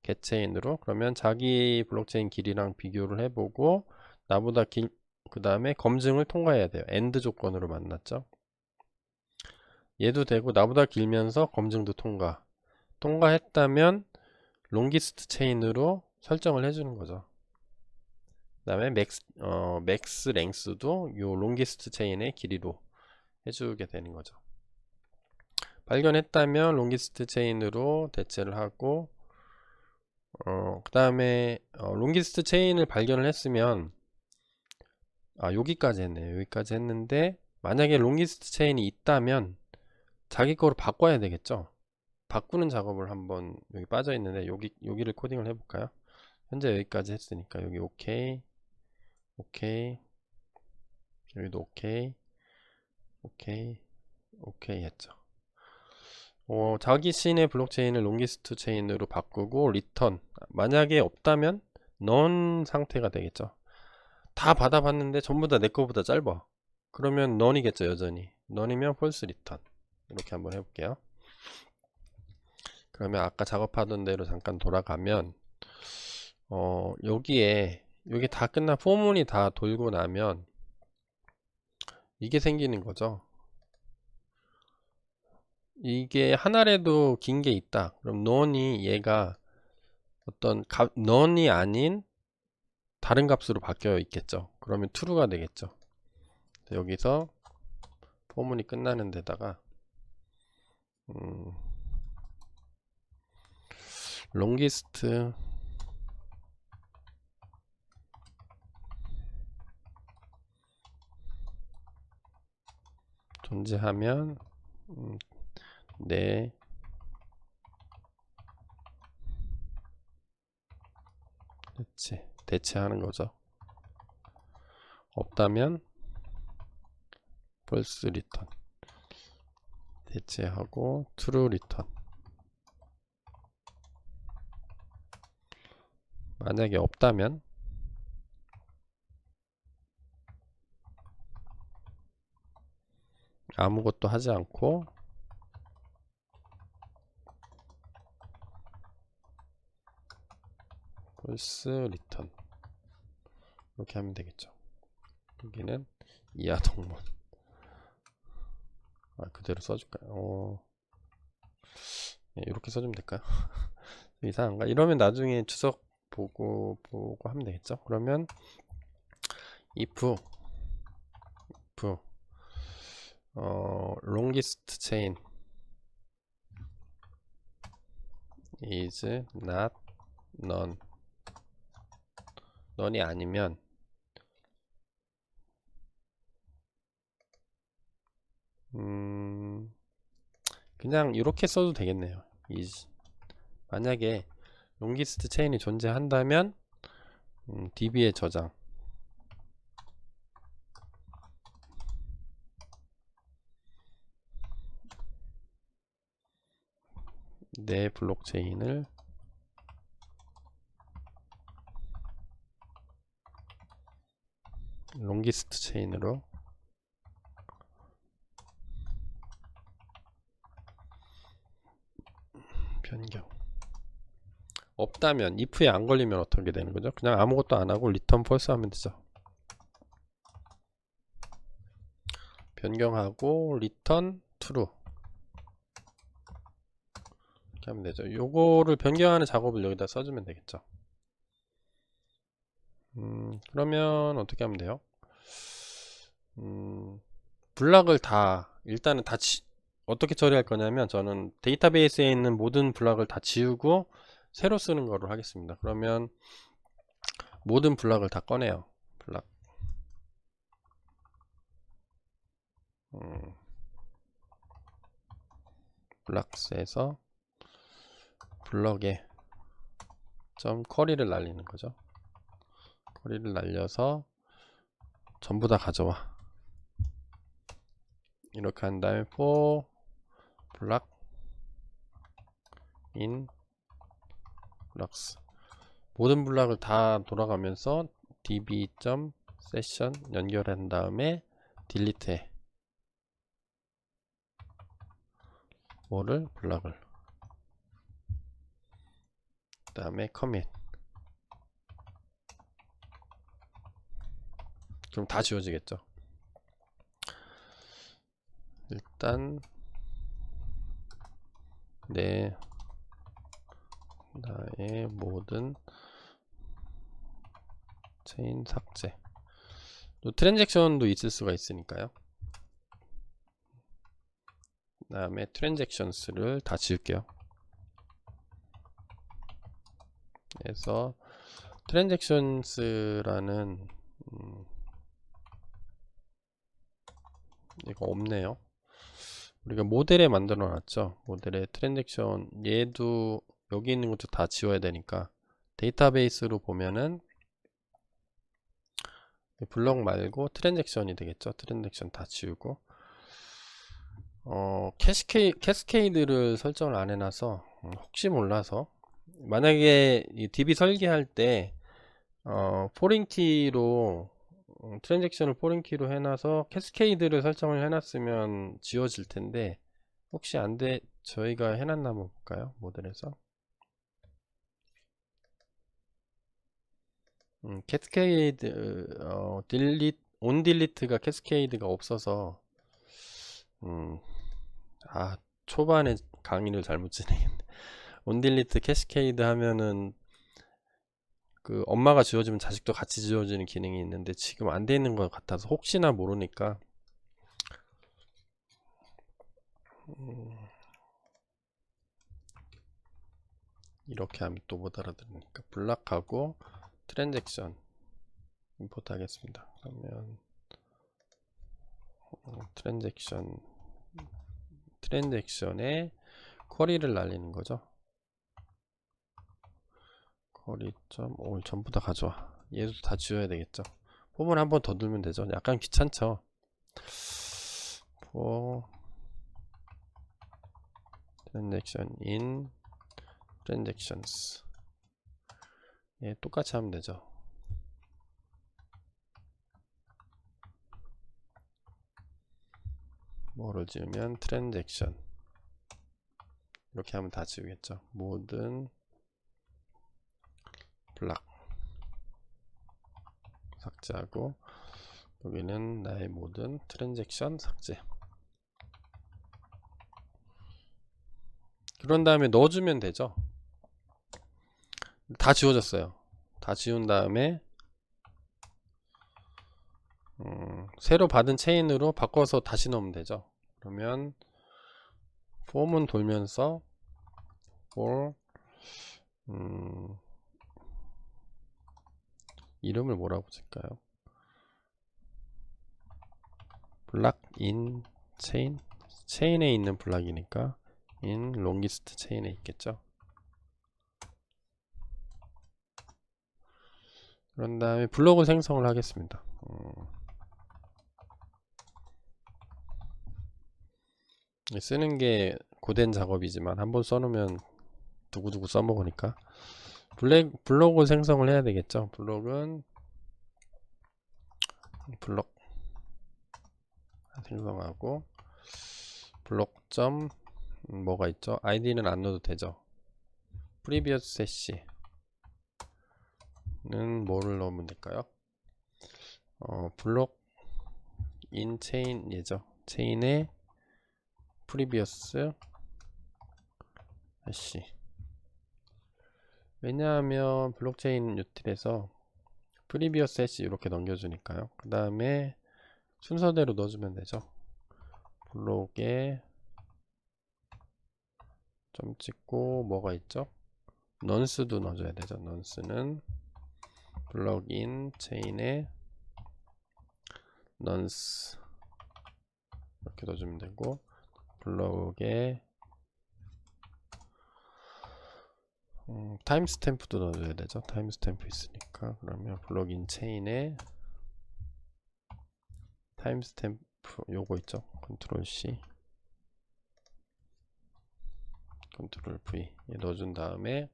getChain으로. 그러면 자기 블록체인 길이랑 비교를 해보고 나보다 길, 그 다음에 검증을 통과해야 돼요. AND 조건으로 만났죠. 얘도 되고 나보다 길면서 검증도 통과했다면 롱기스트 체인으로 설정을 해주는 거죠. 그 다음에 맥스 랭스도 요 롱기스트 체인의 길이로 해주게 되는 거죠. 발견했다면 롱기스트 체인으로 대체를 하고 그 다음에 롱기스트 체인을 발견을 했으면 여기까지 했네요. 여기까지 했는데 만약에 롱기스트 체인이 있다면 자기 거로 바꿔야 되겠죠. 바꾸는 작업을 한번 여기 빠져 있는데 여기를 코딩을 해볼까요? 현재 여기까지 했으니까 여기 오케이 여기도 오케이 했죠. 자기 신의 블록체인을 롱기스트 체인으로 바꾸고 리턴 만약에 없다면 넌 상태가 되겠죠. 다 받아봤는데 전부 다 내 거보다 짧아. 그러면 넌이겠죠. 여전히 넌이면 폴스 리턴. 이렇게 한번 해볼게요. 그러면 아까 작업하던 대로 잠깐 돌아가면 여기 다 끝나 포문이 다 돌고 나면 이게 생기는 거죠. 이게 하나라도 긴 게 있다. 그럼 non이 얘가 어떤 non이 아닌 다른 값으로 바뀌어 있겠죠. 그러면 true가 되겠죠. 여기서 포문이 끝나는 데다가 longest 존재하면 네 대체하는 거죠. 없다면 false return 대체하고 true return. 만약에 없다면 아무것도 하지 않고 false return 이렇게 하면 되겠죠. 여기는 이하 동문 그대로 써줄까요? 네, 이렇게 써주면 될까요? 이상한가? 이러면 나중에 주석 보고 하면 되겠죠. 그러면 if longest chain is not none이 아니면 그냥 이렇게 써도 되겠네요. is 만약에 longest chain이 존재한다면 db에 저장 내 블록체인을 롱기스트 체인으로 변경. 없다면 if에 안 걸리면 어떻게 되는 거죠? 그냥 아무것도 안 하고 return false 하면 되죠. 변경하고 return true 이렇게 하면 되죠. 요거를 변경하는 작업을 여기다 써주면 되겠죠. 그러면 어떻게 하면 돼요? 블락을 일단은 어떻게 처리할 거냐면 저는 데이터베이스에 있는 모든 블락을 다 지우고 새로 쓰는 거로 하겠습니다. 그러면 모든 블락을 다 꺼내요. 블락 블락스에서 블럭에 점 쿼리를 날리는 거죠. 쿼리를 날려서 전부 다 가져와. 이렇게 한 다음에 for 블락 in 블락스, 모든 블락을 다 돌아가면서 db.session 연결한 다음에 딜리트 해. 뭐를? 블락을. 그 다음에 커밋. 그럼 다 지워지겠죠. 일단 나의 모든 체인 삭제. 또 트랜잭션도 있을 수가 있으니까요. 그 다음에 트랜잭션스를 다 지울게요. 그래서 트랜잭션스라는 이거 없네요. 우리가 모델에 만들어 놨죠. 모델에 트랜잭션, 얘도 여기 있는 것도 다 지워야 되니까 데이터베이스로 보면은 블럭 말고 트랜잭션이 되겠죠. 트랜잭션 다 지우고 캐스케이드를 설정을 안 해놔서 혹시 몰라서, 만약에 이 DB 설계할 때 포링키로 트랜잭션을 포링키로 해놔서 캐스케이드를 설정을 해놨으면 지워질 텐데, 혹시 안돼 저희가 해놨나 한번 볼까요? 모델에서 캐스케이드 온 딜리트가 캐스케이드가 없어서 초반에 강의를 잘못 진행했네. 온 딜리트 캐스케이드 하면은 그 엄마가 지워지면 자식도 같이 지워지는 기능이 있는데 지금 안 돼 있는 것 같아서 혹시나 모르니까 이렇게 하면 또 못 알아들으니까 블락하고 트랜잭션 임포트 하겠습니다. 그러면 트랜잭션에 쿼리를 날리는 거죠. 쿼리 점 전부 다 가져와. 얘도 다 지워야 되겠죠. 폼을 한 번 더 두면 되죠. 약간 귀찮죠. for transaction in transactions, 예, 똑같이 하면 되죠. 뭐를 지우면 transaction, 이렇게 하면 다 지우겠죠. 모든 블락 삭제하고, 여기는 나의 모든 트랜잭션 삭제. 그런 다음에 넣어주면 되죠. 다 지워졌어요. 다 지운 다음에 새로 받은 체인으로 바꿔서 다시 넣으면 되죠. 그러면 폼은 돌면서 for 이름을 뭐라고 쓸까요? 블락 in 체인에 있는 블락이니까 in longest 체인에 있겠죠. 그런 다음에 블록을 생성을 하겠습니다. 쓰는 게 고된 작업이지만 한번 써놓으면 두고두고 써먹으니까 블록을 생성을 해야 되겠죠. 블록은 블록 생성하고 블록 뭐가 있죠? 아이디는 안 넣어도 되죠. previous hash는 뭐를 넣으면 될까요? 블록 in chain 예죠. 체인에 previous hash. 왜냐하면 블록체인 유틸에서 previous hash 이렇게 넘겨주니까요. 그 다음에 순서대로 넣어주면 되죠. 블록에 점 찍고 뭐가 있죠? 넌스도 넣어줘야 되죠. 넌스는 블록 인 체인에 넌스 이렇게 넣어주면 되고, 블록에 타임스탬프도 넣어줘야 되죠. 타임스탬프 있으니까. 그러면 블록인 체인에 타임스탬프 요거 있죠. 컨트롤 C 컨트롤 V 얘 넣어준 다음에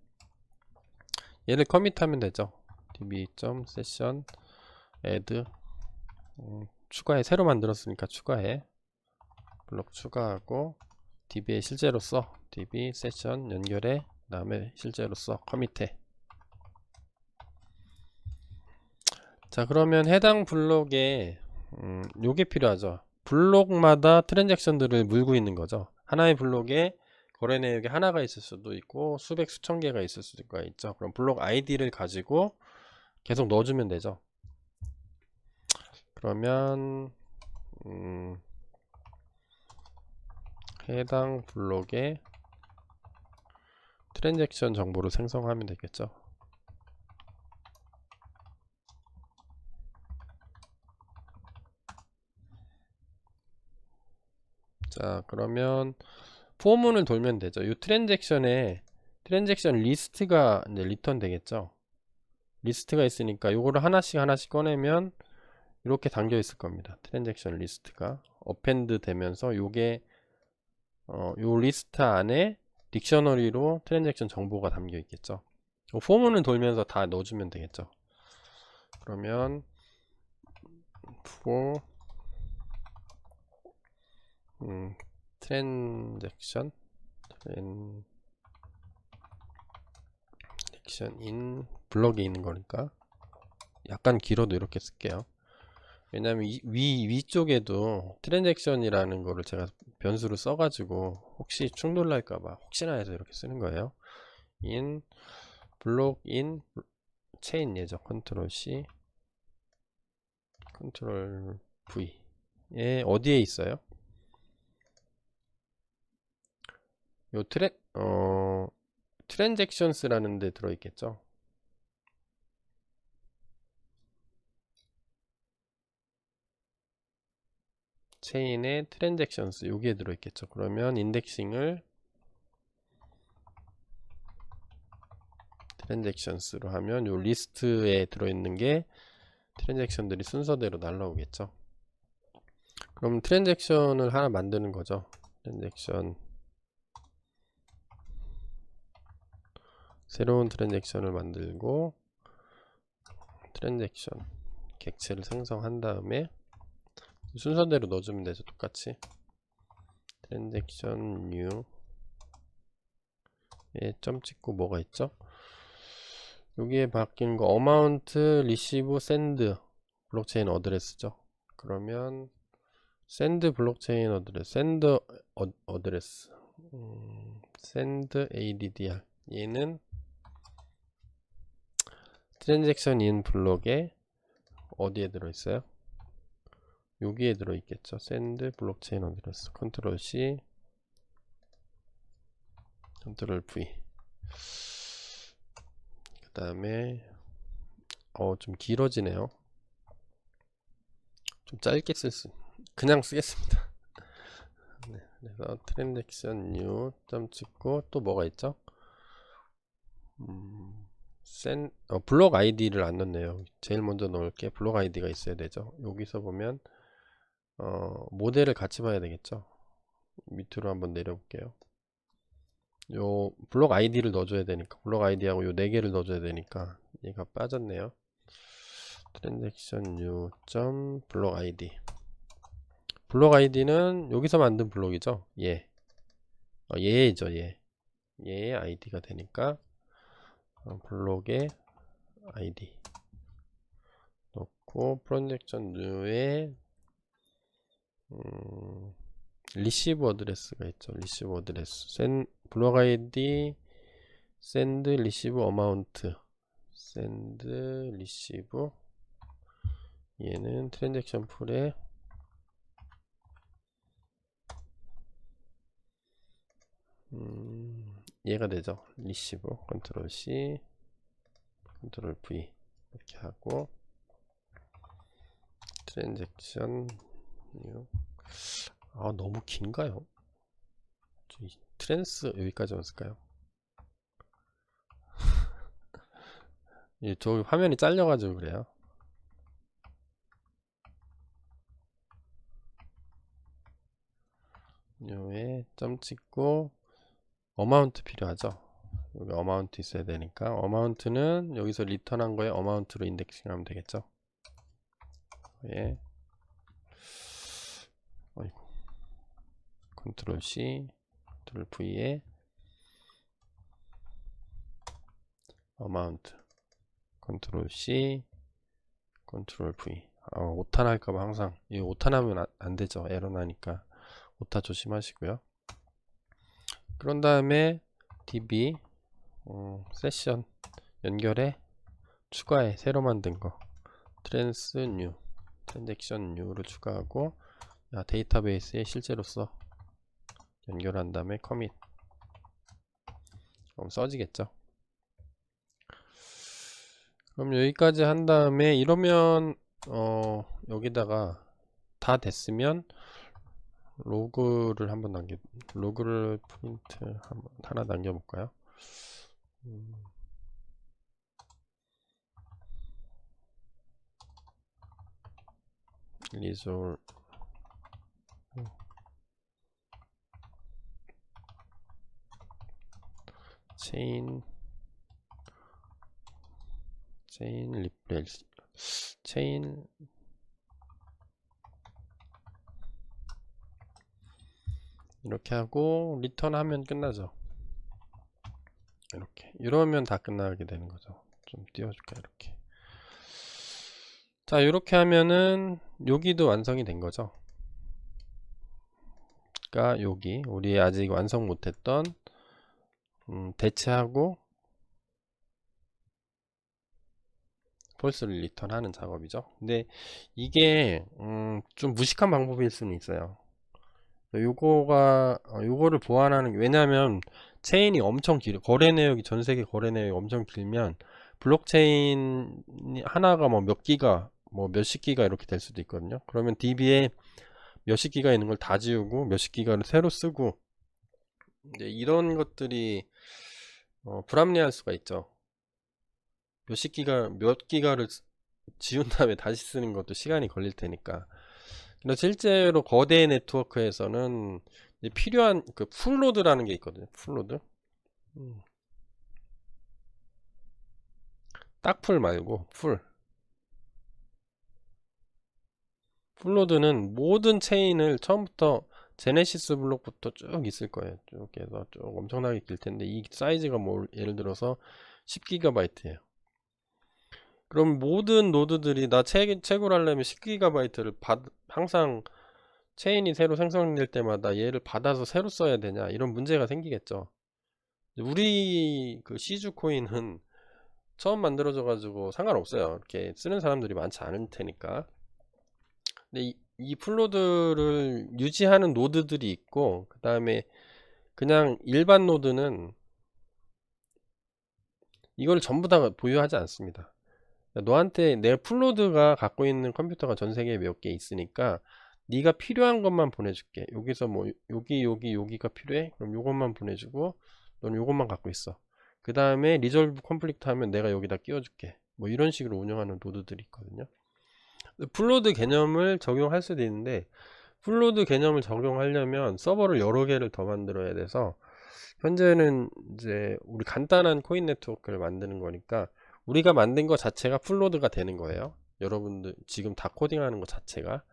얘를 커밋하면 되죠. db.session add 추가해. 새로 만들었으니까 추가해. 블록 추가하고 db에 실제로 써. db session 연결해. 그 다음에 실제로 써. 커밋해. 자, 그러면 해당 블록에 요게 필요하죠. 블록마다 트랜잭션들을 물고 있는 거죠. 하나의 블록에 거래 내역이 하나가 있을 수도 있고 수백 수천 개가 있을 수가 있죠. 그럼 블록 아이디를 가지고 계속 넣어주면 되죠. 그러면 해당 블록에 트랜잭션 정보를 생성하면 되겠죠. 자, 그러면 포문을 돌면 되죠. 이 트랜잭션에 트랜잭션 리스트가 이제 리턴 되겠죠. 리스트가 있으니까 요거를 하나씩 하나씩 꺼내면 이렇게 담겨 있을 겁니다. 트랜잭션 리스트가 어펜드 되면서 요게 요 리스트 안에 딕셔너리로 트랜잭션 정보가 담겨 있겠죠. 포문을 돌면서 다 넣어주면 되겠죠. 그러면 for 트랜잭션 in 블럭에 있는 거니까 약간 길어도 이렇게 쓸게요. 왜냐면 위쪽에도 트랜잭션이라는 거를 제가 변수를 써가지고 혹시 충돌 날까봐 혹시나 해서 이렇게 쓰는 거예요. in 블록 in 체인 예죠. 컨트롤 C 컨트롤 V 예, 어디에 있어요? 요 트랜잭션스라는 데 들어있겠죠. 체인의 트랜잭션스 여기에 들어있겠죠. 그러면 인덱싱을 트랜잭션스로 하면 요 리스트에 들어있는 게 트랜잭션들이 순서대로 날라오겠죠. 그럼 트랜잭션을 하나 만드는 거죠. 트랜잭션 새로운 트랜잭션을 만들고 트랜잭션 객체를 생성한 다음에 순서대로 넣어주면 되죠. 똑같이 트랜잭션 뉴 예, 점 찍고 뭐가 있죠? 여기에 바뀐 거 어마운트 리시브 샌드 블록체인 어드레스죠. 그러면 샌드 블록체인 어드레스 어드레스 샌드 addr 얘는 트랜잭션 인 블록에 어디에 들어있어요? 여기에 들어있겠죠. 샌드 블록체인 어드레스 컨트롤 C 컨트롤 V 그 다음에 좀 길어지네요. 좀 짧게 그냥 쓰겠습니다. 네, 그래서 트랜잭션 뉴 점 찍고 또 뭐가 있죠? 블록 아이디를 안 넣네요. 제일 먼저 넣을 게 블록 아이디가 있어야 되죠. 여기서 보면 모델을 같이 봐야 되겠죠. 밑으로 한번 내려볼게요. 요 블록 아이디를 넣어줘야 되니까 블록 아이디하고 요 4개를 넣어줘야 되니까 얘가 빠졌네요. 트랜잭션 뉴 점 블록 아이디 블록 아이디는 여기서 만든 블록이죠. 얘죠. 얘의 아이디가 되니까 블록의 아이디 넣고 트랜잭션 뉴에 리시브 어드레스가 있죠. 리시브 어드레스 블록 아이디 샌드 리시브 어마운트 샌드 리시브 얘는 트랜잭션 풀에 얘가 되죠. 리시브 컨트롤 C 컨트롤 V 이렇게 하고 트랜잭션 뉴 너무 긴가요? 트랜스 여기까지만 쓸까요? 저 화면이 잘려가지고 그래요. 요에 점 찍고 어마운트 필요하죠. 여기 어마운트 있어야 되니까 어마운트는 여기서 리턴한 거에 어마운트로 인덱싱 하면 되겠죠. 예. 어이구. 컨트롤 C, 컨트롤 V에 어마운트, 컨트롤 C, 컨트롤 V. 오타 날까봐 항상 이 오타 나면 안 되죠. 에러 나니까 오타 조심하시고요. 그런 다음에 DB 세션 연결해 추가해 새로 만든 거 트랜스 뉴 트랜잭션 뉴를 추가하고 데이터베이스에 실제로 써 연결한 다음에 커밋 그럼 써지겠죠. 그럼 여기까지 한 다음에 이러면 여기다가 다 됐으면 로그를 한번 로그를 프린트 하나 남겨볼까요? 리졸 체인 리플레이스 체인 이렇게 하고 리턴 하면 끝나죠. 이렇게 이러면 다 끝나게 되는 거죠. 좀 띄워줄까 이렇게. 자 이렇게 하면은 여기도 완성이 된 거죠. 그러니까 여기 우리 아직 완성 못했던 대체하고 폴스를 리턴하는 작업이죠. 근데 이게 좀 무식한 방법일 수는 있어요. 요거를 보완하는 게, 왜냐면 체인이 엄청 길어. 거래 내역이 전세계 거래 내역이 엄청 길면 블록체인 하나가 뭐 몇 기가 뭐 몇십 기가 이렇게 될 수도 있거든요. 그러면 DB에 몇십 기가 있는 걸 다 지우고 몇십 기가를 새로 쓰고 이런 것들이 불합리할 수가 있죠. 몇 기가를 지운 다음에 다시 쓰는 것도 시간이 걸릴 테니까. 근데 실제로 거대 네트워크에서는 필요한 그 풀로드라는 게 있거든요. 풀로드. 딱풀 말고 풀로드는 모든 체인을 처음부터 제네시스 블록부터 쭉 있을 거예요. 쭉 해서 쭉 엄청나게 길 텐데 이 사이즈가 뭐 예를 들어서 10GB예요. 그럼 모든 노드들이 나 채굴하려면 10GB를 항상 체인이 새로 생성될 때마다 얘를 받아서 새로 써야 되냐 이런 문제가 생기겠죠. 우리 그 시주 코인은 처음 만들어져 가지고 상관없어요. 이렇게 쓰는 사람들이 많지 않을 테니까. 근데 이 풀로드를 유지하는 노드들이 있고 그 다음에 그냥 일반 노드는 이걸 전부 다 보유하지 않습니다. 너한테 내 풀로드가 갖고 있는 컴퓨터가 전 세계에 몇 개 있으니까 네가 필요한 것만 보내줄게. 여기서 뭐 여기가 필요해? 그럼 요것만 보내주고 넌 요것만 갖고 있어. 그 다음에 리졸브 컴플리트 하면 내가 여기다 끼워줄게. 뭐 이런 식으로 운영하는 노드들이 있거든요. 풀로드 개념을 적용할 수도 있는데 풀로드 개념을 적용하려면 서버를 여러 개를 더 만들어야 돼서 현재는 이제 우리 간단한 코인 네트워크를 만드는 거니까 우리가 만든 거 자체가 풀로드가 되는 거예요. 여러분들 지금 다 코딩하는 거 자체가.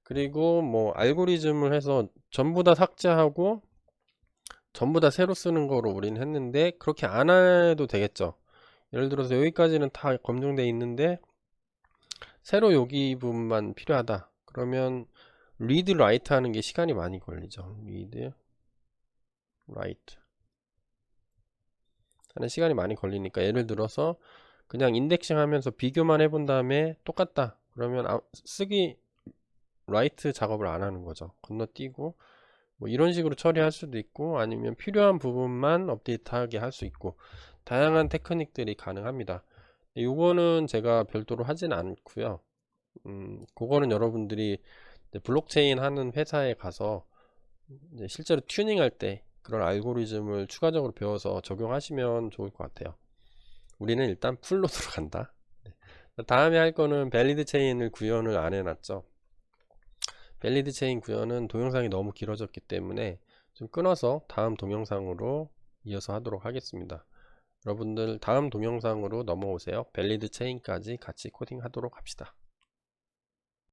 그리고 뭐 알고리즘을 해서 전부 다 삭제하고 전부 다 새로 쓰는 거로 우리는 했는데 그렇게 안 해도 되겠죠. 예를 들어서 여기까지는 다 검증되어 있는데 새로 여기 부분만 필요하다. 그러면 리드 라이트 하는 게 시간이 많이 걸리죠. 리드 라이트 하는 시간이 많이 걸리니까 예를 들어서 그냥 인덱싱 하면서 비교만 해본 다음에 똑같다. 그러면 쓰기 라이트 작업을 안 하는 거죠. 건너뛰고 뭐 이런 식으로 처리할 수도 있고 아니면 필요한 부분만 업데이트하게 할 수 있고 다양한 테크닉들이 가능합니다. 이거는 제가 별도로 하진 않고요. 그거는 여러분들이 블록체인 하는 회사에 가서 실제로 튜닝할 때 그런 알고리즘을 추가적으로 배워서 적용하시면 좋을 것 같아요. 우리는 일단 풀로 들어간다. 네. 다음에 할 거는 밸리드 체인을 구현을 안 해놨죠. 밸리드 체인 구현은 동영상이 너무 길어졌기 때문에 좀 끊어서 다음 동영상으로 이어서 하도록 하겠습니다. 여러분들 다음 동영상으로 넘어오세요. 밸리드 체인까지 같이 코딩 하도록 합시다.